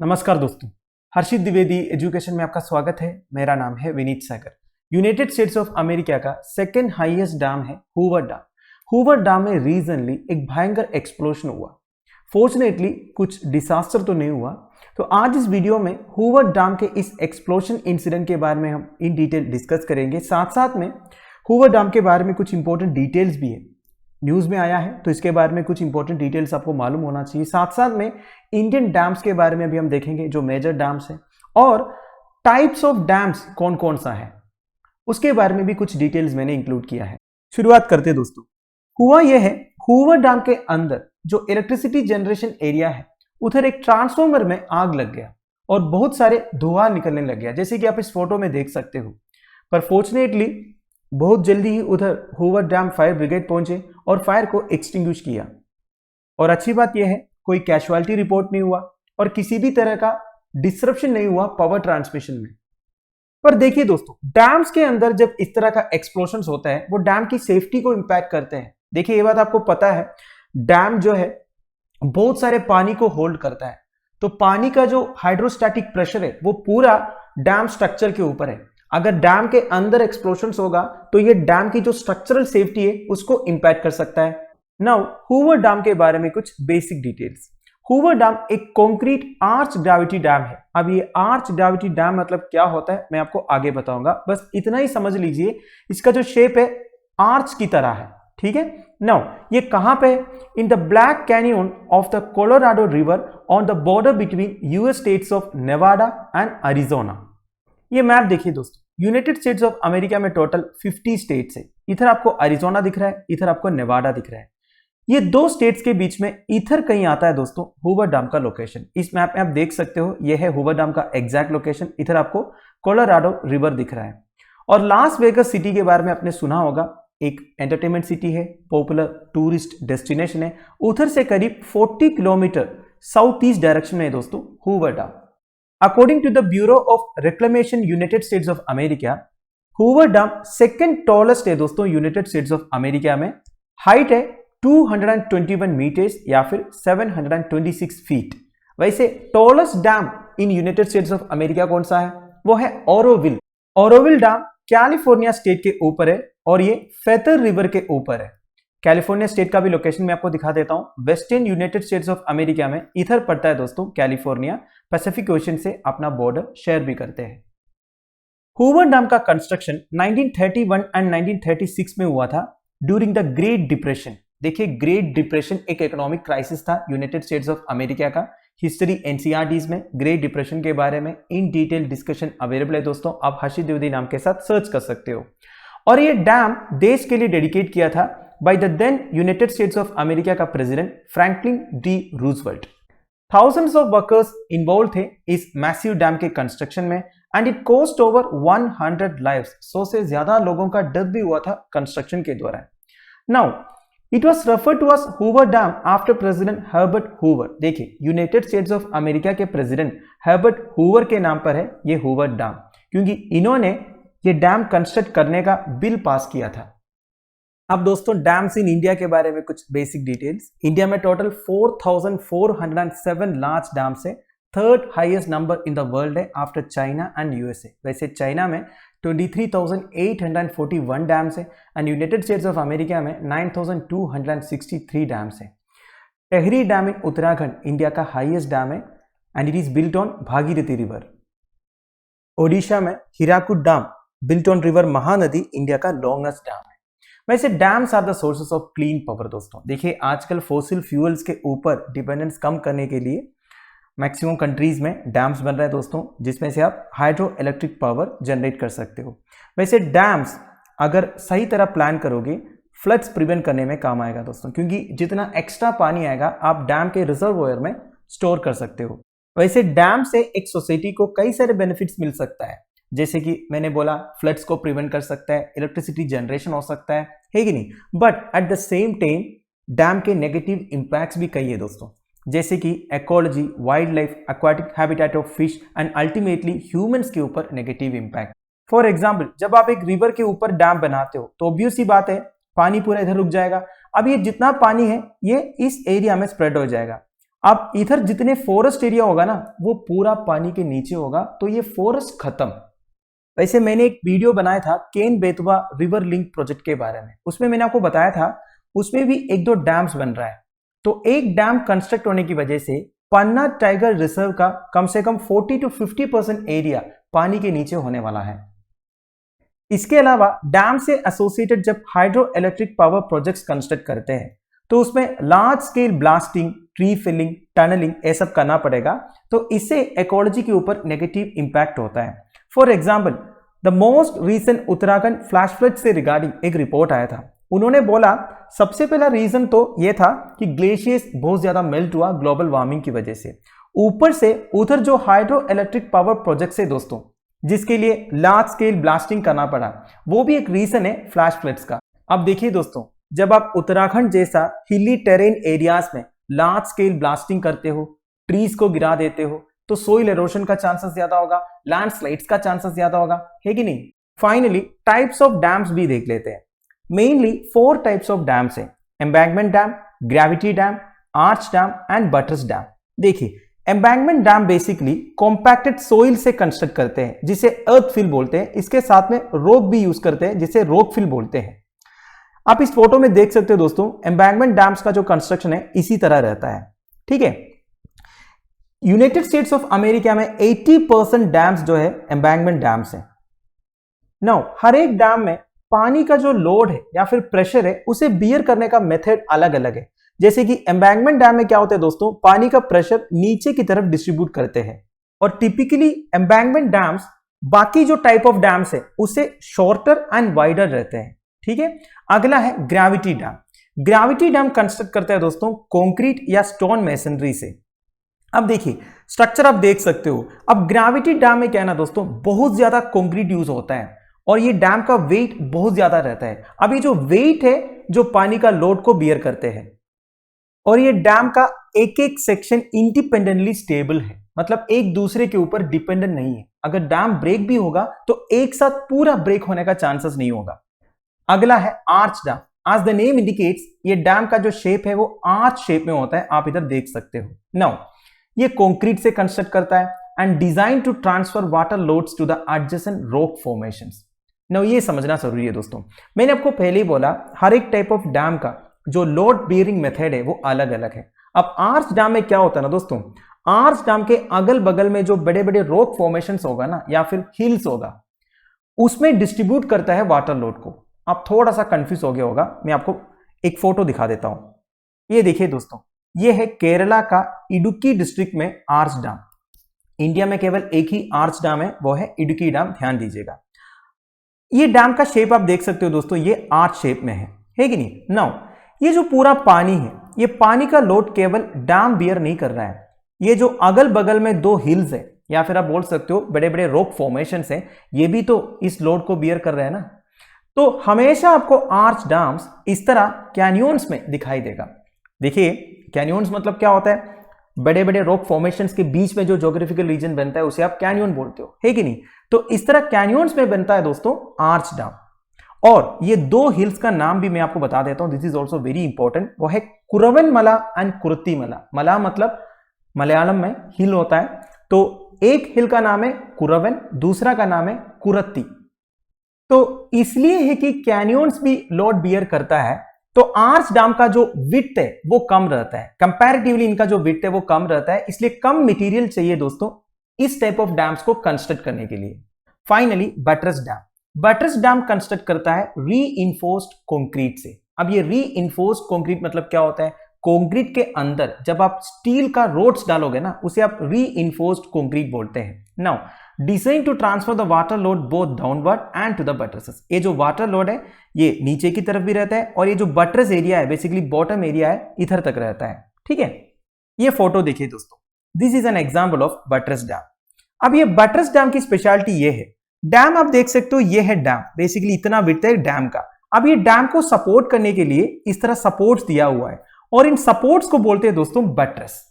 नमस्कार दोस्तों, हर्षित द्विवेदी एजुकेशन में आपका स्वागत है। मेरा नाम है विनीत सागर। यूनाइटेड स्टेट्स ऑफ अमेरिका का सेकेंड हाईएस्ट डैम है हूवर डैम। हूवर डैम में रीजनली एक भयंकर एक्सप्लोजन हुआ। फॉर्चुनेटली कुछ डिसास्टर तो नहीं हुआ। तो आज इस वीडियो में हूवर डैम के इस एक्सप्लोजन इंसिडेंट के बारे में हम इन डिटेल डिस्कस करेंगे। साथ साथ में हूवर डैम के बारे में कुछ इंपॉर्टेंट डिटेल्स भी है, न्यूज़ में आया है, तो इसके बारे में कुछ इंपॉर्टेंट डिटेल्स आपको मालूम होना चाहिए। साथ साथ में इंडियन डैम्स के बारे में भी हम देखेंगे, जो मेजर डैम्स हैं, और टाइप्स ऑफ डैम्स कौन कौन सा है उसके बारे में भी कुछ डिटेल्स मैंने इंक्लूड किया है। शुरुआत करते हैं दोस्तों। हुआ यह है, हूवर डैम के अंदर जो इलेक्ट्रिसिटी जनरेशन एरिया है, उधर एक ट्रांसफॉर्मर में आग लग गया और बहुत सारे धुआं निकलने लग गया, जैसे कि आप इस फोटो में देख सकते हो। पर फॉर्चुनेटली बहुत जल्दी ही उधर हूवर डैम फायर ब्रिगेड पहुंचे और फायर को एक्सटिंग्विश किया। और अच्छी बात यह है, कोई कैजुअलिटी रिपोर्ट नहीं हुआ और किसी भी तरह का डिसरप्शन नहीं हुआ पावर ट्रांसमिशन में। पर देखिए दोस्तों, डैम्स के अंदर जब इस तरह का एक्सप्लोजन होता है, वो डैम की सेफ्टी को इंपैक्ट करते हैं। देखिए, ये बात आपको पता है, डैम जो है बहुत सारे पानी को होल्ड करता है, तो पानी का जो हाइड्रोस्टैटिक प्रेशर है वो पूरा डैम स्ट्रक्चर के ऊपर है। अगर डैम के अंदर एक्सप्लोजन होगा तो ये डैम की जो स्ट्रक्चरल सेफ्टी है उसको इंपैक्ट कर सकता है। नाउ हूवर डैम के बारे में कुछ बेसिक डिटेल्स। हूवर डैम एक कंक्रीट आर्च ग्रेविटी डैम है। अब ये आर्च ग्रेविटी डैम मतलब क्या होता है मैं आपको आगे बताऊंगा, बस इतना ही समझ लीजिए। इसका जो शेप है आर्च की तरह है, ठीक है। नाउ ये कहां पे है? In the black canyon of the Colorado river on the border between US states of Nevada and Arizona. ये मैप देखिए दोस्तों, यूनाइटेड स्टेट्स ऑफ अमेरिका में टोटल 50 स्टेट्स है। इधर आपको अरिजोना दिख रहा है, इधर आपको नेवाडा दिख रहा है। ये दो स्टेट्स के बीच में इधर कहीं आता है दोस्तों हूवर डैम का लोकेशन। इस मैप में आप देख सकते हो, ये है हूवर डैम का एग्जैक्ट लोकेशन। इधर आपको कोलोराडो रिवर दिख रहा है। और लास वेगस सिटी के बारे में आपने सुना होगा, एक एंटरटेनमेंट सिटी है, पॉपुलर टूरिस्ट डेस्टिनेशन है। उधर से करीब 40 किलोमीटर साउथ ईस्ट डायरेक्शन में है दोस्तों Hoover dam. According to the Bureau of Reclamation United States of America, Hoover dam second tallest है दोस्तों यूनाइटेड स्टेट्स ऑफ अमेरिका में। हाइट है 221 मीटर्स या फिर 726 फीट। वैसे tallest dam in United States of America कौन सा है? वो है Auroville. Auroville dam California state के ऊपर है और ये फेथर रिवर के ऊपर है। कैलिफोर्निया स्टेट का भी लोकेशन मैं आपको दिखा देता हूं। Western United States of America में इधर पड़ता है दोस्तों कैलिफोर्निया। पैसिफिक ओशन से अपना बॉर्डर शेयर भी करते हैं। हूवर डैम का कंस्ट्रक्शन 1931 एंड 1936 में हुआ था ड्यूरिंग द ग्रेट डिप्रेशन। देखिए, ग्रेट डिप्रेशन एक इकोनॉमिक क्राइसिस था यूनाइटेड स्टेट्स ऑफ अमेरिका का। हिस्ट्री एनसीईआरटीज में ग्रेट डिप्रेशन के बारे में इन डिटेल डिस्कशन अवेलेबल है दोस्तों। आप हर्षित द्विवेदी नाम के साथ सर्च कर सकते हो। और ये डैम देश के लिए डेडिकेट किया था by the then United States of America का president Franklin D Roosevelt. Thousands of workers involved थे इस मैसिव डैम के कंस्ट्रक्शन में and it cost over 100 lives। 100 से ज्यादा लोगों का डेथ भी हुआ था कंस्ट्रक्शन के दौरान। Now it was referred to as Hoover dam after president Herbert Hoover. देखिए, यूनाइटेड स्टेट्स ऑफ अमेरिका के प्रेसिडेंट हर्बर्ट हूवर के नाम पर है ये हूवर डैम, क्योंकि इन्होंने ये डैम कंस्ट्रक्ट करने का बिल पास किया था। अब दोस्तों, डैम्स इन इंडिया के बारे में कुछ बेसिक डिटेल्स। इंडिया में टोटल 4407 लार्ज डैम्स है। Third highest number in the world है आफ्टर चाइना एंड यूएसए। वैसे चाइना में 23,841 डैम्स है and United States of America में 9,263 डैम्स है। Tehri dam in Uttarakhand India का हाईएस्ट डैम है and it is built on Bhagirathi river. Odisha में Hirakud dam built on river Mahanadi India का लॉन्गेस्ट डैम है। वैसे dams are the sources of clean power दोस्तों। देखिए, आजकल फॉसिल फ्यूल्स के ऊपर डिपेंडेंस कम करने के लिए मैक्सिमम कंट्रीज में डैम्स बन रहे हैं दोस्तों, जिसमें से आप हाइड्रो इलेक्ट्रिक पावर जनरेट कर सकते हो। वैसे डैम्स अगर सही तरह प्लान करोगे, फ्लड्स प्रिवेंट करने में काम आएगा दोस्तों, क्योंकि जितना एक्स्ट्रा पानी आएगा आप डैम के रिजर्वोयर में स्टोर कर सकते हो। वैसे डैम से एक सोसाइटी को कई सारे बेनिफिट्स मिल सकता है, जैसे कि मैंने बोला फ्लड्स को प्रिवेंट कर सकता है, इलेक्ट्रिसिटी जनरेशन हो सकता है कि नहीं। But at the same time dam के नेगेटिव इंपैक्ट्स भी कई है दोस्तों, जैसे कि ecology, wild life, aquatic habitat of fish and ultimately humans के ऊपर नेगेटिव इंपैक्ट। फॉर एग्जाम्पल, जब आप एक रिवर के ऊपर डैम बनाते हो तो ऑब्वियस सी बात है पानी पूरा इधर रुक जाएगा। अब ये जितना पानी है ये इस एरिया में स्प्रेड हो जाएगा अब इधर जितने फॉरेस्ट एरिया होगा ना वो पूरा पानी के नीचे होगा, तो ये फॉरेस्ट खत्म। वैसे मैंने एक वीडियो बनाया था Ken Betwa river link project के बारे में, उसमें मैंने आपको बताया था उसमें भी एक दो डैम्स बन रहा है। तो एक डैम कंस्ट्रक्ट होने की वजह से पन्ना टाइगर रिजर्व का कम से कम 40 to 50% एरिया पानी के नीचे होने वाला है। इसके अलावा डैम से एसोसिएटेड जब hydro electric power projects construct करते हैं तो उसमें large scale blasting, tree felling, tunneling ये सब करना पड़ेगा, तो इससे इकोलॉजी के ऊपर नेगेटिव इंपैक्ट होता है। For example, the most recent Uttarakhand flash flood से रिगार्डिंग एक रिपोर्ट आया था। उन्होंने बोला सबसे पहला रीजन तो यह था कि ग्लेशियर्स बहुत ज्यादा मेल्ट हुआ ग्लोबल वार्मिंग की वजह से, ऊपर से उधर जो हाइड्रो इलेक्ट्रिक पावर प्रोजेक्ट है दोस्तों, जिसके लिए लार्ज स्केल ब्लास्टिंग करना पड़ा, वो भी एक रीजन है फ्लैश फ्लड्स का। अब देखिए दोस्तों, जब आप उत्तराखंड जैसा हिली टेरेन एरियाज में लार्ज स्केल ब्लास्टिंग करते हो, ट्रीज को गिरा देते हो, तो सोइल एरोशन का चांसेस ज्यादा होगा, लैंडस्लाइड्स का चांसेस ज्यादा होगा, है कि नहीं। फाइनली टाइप्स ऑफ डैम्स भी देख लेते हैं। मेनली 4 टाइप्स ऑफ डैम्स हैं: embankment dam, gravity dam, arch dam and buttress dam. देखिए, embankment dam basically compacted soil से कंस्ट्रक्ट करते हैं जिसे अर्थ फिल बोलते हैं, इसके साथ में रॉक भी यूज करते हैं जिसे रॉक फिल बोलते हैं। आप इस फोटो में देख सकते हो दोस्तों, एम्बैंकमेंट डैम्स का जो कंस्ट्रक्शन है इसी तरह रहता है, ठीक है। यूनाइटेड स्टेट्स ऑफ अमेरिका में 80% डैम्स जो है एम्बैंकमेंट डैम्स है। नाउ हर एक डैम में पानी का जो लोड है या फिर प्रेशर है उसे बियर करने का मेथड अलग अलग है। जैसे कि एम्बैंकमेंट डैम में क्या होता है दोस्तों, पानी का प्रेशर नीचे की तरफ डिस्ट्रीब्यूट करते हैं, और टिपिकली एम्बैंकमेंट डैम्स बाकी जो टाइप ऑफ डैम्स है उससे शॉर्टर एंड वाइडर रहते हैं, ठीक है। अगला है gravity dam. Gravity dam construct करते हैं दोस्तों कंक्रीट या स्टोन मेसनरी से। अब देखिए स्ट्रक्चर आप देख सकते हो। अब ग्रेविटी डैम में क्या है ना दोस्तों, बहुत ज्यादा कंक्रीट यूज होता है और ये डैम का वेट बहुत ज्यादा रहता है। अब ये जो वेट है जो पानी का लोड को बियर करते हैं, और ये डैम का एक एक सेक्शन इंडिपेंडेंटली स्टेबल है, मतलब एक दूसरे के ऊपर डिपेंडेंट नहीं है। अगर डैम ब्रेक भी होगा तो एक साथ पूरा ब्रेक होने का चांसेस नहीं होगा। अगला है arch dam. As the name indicates, ये डैम का जो शेप है वो आर्च शेप में होता है, आप इधर देख सकते हो। नाउ ये कंक्रीट से कंस्ट्रक्ट करता है and design to transfer water loads to the adjacent rock formations. Now ये समझना जरूरी है दोस्तों, मैंने आपको पहले ही बोला हर एक टाइप ऑफ डैम का जो लोड बियरिंग मेथड है वो अलग अलग है। अब आर्च डैम में क्या होता है ना दोस्तों, आर्च डैम के अगल बगल में जो बड़े बड़े रॉक फॉर्मेशंस होगा ना या फिर हिल्स होगा, उसमें डिस्ट्रीब्यूट करता है वाटर लोड को। आप थोड़ा सा कंफ्यूज हो गया होगा, मैं आपको एक फोटो दिखा देता हूं। ये देखिए दोस्तों, ये है केरला का इडुक्की डिस्ट्रिक्ट में आर्च डैम। इंडिया में केवल एक ही आर्च डैम है, वो है इडुक्की डैम, ध्यान दीजिएगा। ये डैम का शेप आप देख सकते हो दोस्तों, ये आर्च शेप में है कि नहीं। नाउ ये जो पूरा पानी है, ये पानी का लोड केवल डैम बियर नहीं कर रहा है, ये जो अगल बगल में 2 हिल्स है या फिर आप बोल सकते हो बड़े बड़े रॉक फॉर्मेशंस हैं, ये भी तो इस लोड को बियर कर रहे हैं ना। तो हमेशा आपको आर्च डैम्स इस तरह कैनियंस में दिखाई देगा। देखिए कैनियंस मतलब क्या होता है, बड़े बड़े रॉक फॉर्मेशंस के बीच में जो ज्योग्राफिकल रीजन बनता है उसे आप कैनियन बोलते हो, है कि नहीं। तो इस तरह कैनियंस में बनता है दोस्तों आर्च डैम। और ये 2 हिल्स का नाम भी मैं आपको बता देता हूं, this is also very important. वो है कुरवन मला एंड कुरत्ती मला। मला मतलब मलयालम में हिल होता है, तो एक हिल का नाम है कुरवन, दूसरा का नाम है कुरत्ती। तो इसलिए है कि कैनियंस भी लोड बियर करता है, तो आर्च डैम का जो विड्थ है वो कम रहता है, कंपैरेटिवली इनका जो विड्थ है वो कम रहता है, इसलिए कम मटेरियल चाहिए दोस्तों इस टाइप ऑफ डैम्स को कंस्ट्रक्ट करने के लिए। Finally buttress dam. Buttress dam construct करता है रीइंफोर्स्ड कंक्रीट से। अब ये रीइंफोर्स्ड कंक्रीट मतलब क्या होता है, कंक्रीट के अंदर जब आप स्टील का रोड्स डालोगे ना उसे आप रीइंफोर्स्ड कंक्रीट बोलते हैं। Now design to transfer the water load both downward and to the buttresses. ये जो वाटर लोड है ये नीचे की तरफ भी रहता है, और ये जो बटरेस एरिया है बेसिकली बॉटम एरिया है इधर तक रहता है, ठीक है। ये फोटो देखिए दोस्तों, this is an example of buttress dam. अब ये बटरेस डैम की स्पेशलिटी ये है, डैम आप देख सकते हो ये है डैम, बेसिकली इतना विड्थ है डैम का। अब ये डैम को सपोर्ट करने के लिए इस तरह सपोर्ट्स दिया हुआ है, और इन सपोर्ट्स को बोलते हैं दोस्तों बटरेस।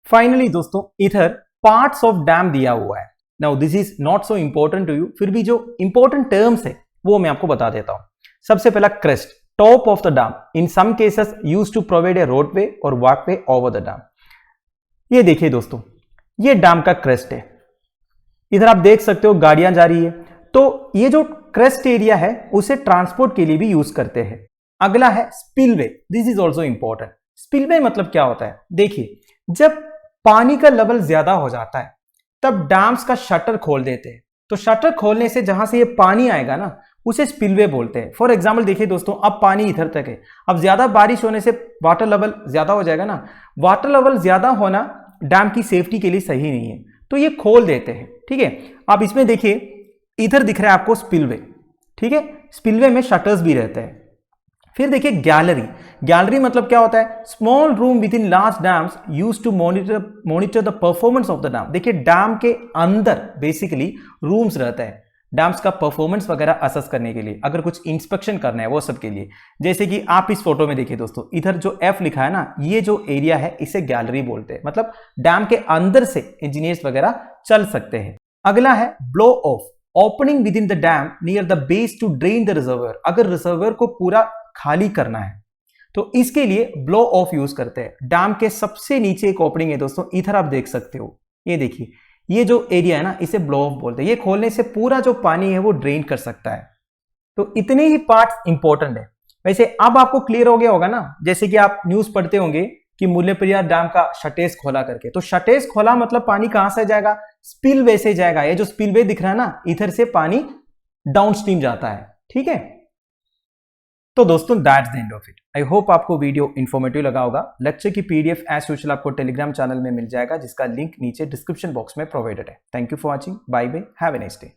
फाइनली दोस्तों इधर पार्ट्स ऑफ डैम दिया हुआ है। Now this is not so important to you, फिर भी जो इंपॉर्टेंट टर्म्स है वो मैं आपको बता देता हूं। सबसे पहला crest, top of the dam, in some cases used to provide a roadway और वॉकवे ओवर द डैम। ये देखिए दोस्तों, ये डैम का क्रेस्ट है। इधर आप देख सकते हो गाड़ियां जा रही है। तो ये जो क्रेस्ट एरिया है उसे ट्रांसपोर्ट के लिए भी यूज करते हैं। अगला है spillway. This is also important. Spillway मतलब क्या होता है? देखिए, जब पानी का लेवल ज्यादा हो जाता है तब डैम्स का शटर खोल देते हैं। तो शटर खोलने से जहां से ये पानी आएगा ना, उसे स्पिलवे बोलते हैं। फॉर एग्जाम्पल देखिए दोस्तों, अब पानी इधर तक है। अब ज्यादा बारिश होने से वाटर लेवल ज्यादा हो जाएगा ना। वाटर लेवल ज्यादा होना डैम की सेफ्टी के लिए सही नहीं है, तो ये खोल देते हैं। ठीक है, अब इसमें देखिए इधर दिख रहा है आपको स्पिलवे। ठीक है, स्पिलवे में शटर्स भी रहते हैं। फिर देखिए गैलरी। गैलरी मतलब क्या होता है? Small room within large dams used to monitor the performance of the dam. देखिए डैम के अंदर बेसिकली रूम्स रहता है डैम्स का परफॉर्मेंस वगैरह असेस करने के लिए, अगर कुछ इंस्पेक्शन करना है वो सब के लिए। जैसे कि आप इस फोटो में देखिए दोस्तों, इधर जो एफ लिखा है ना, ये जो एरिया है इसे गैलरी बोलते हैं। मतलब डैम के अंदर से इंजीनियर्स वगैरह चल सकते हैं। अगला है blow off. Opening within the dam near the base to drain the reservoir. अगर रिजर्वर को पूरा खाली करना है तो इसके लिए ब्लो ऑफ यूज करते हैं। डैम के सबसे नीचे एक ओपनिंग है दोस्तों, इधर आप देख सकते हो। ये देखिए, ये जो एरिया है ना, इसे ब्लो ऑफ बोलते हैं। ये खोलने से पूरा जो पानी है वो ड्रेन कर सकता है। तो इतने ही पार्ट्स इंपॉर्टेंट है। वैसे अब आपको क्लियर हो गया होगा ना, जैसे कि आप न्यूज पढ़ते होंगे कि मुल्लेपेरियार डैम का शटेज खोला करके। तो शटेज खोला मतलब पानी कहां से जाएगा? स्पिलवे से जाएगा। ये जो स्पिलवे दिख रहा है ना, इधर से पानी डाउनस्ट्रीम जाता है। ठीक है, तो दोस्तों that's the end of it. I hope आपको वीडियो इंफॉर्मेटिव लगा होगा। लेक्चर की पीडीएफ एज यूजुअल आपको टेलीग्राम चैनल में मिल जाएगा, जिसका लिंक नीचे डिस्क्रिप्शन बॉक्स में प्रोवाइडेड है। Thank you for watching. Bye bye, have a nice day.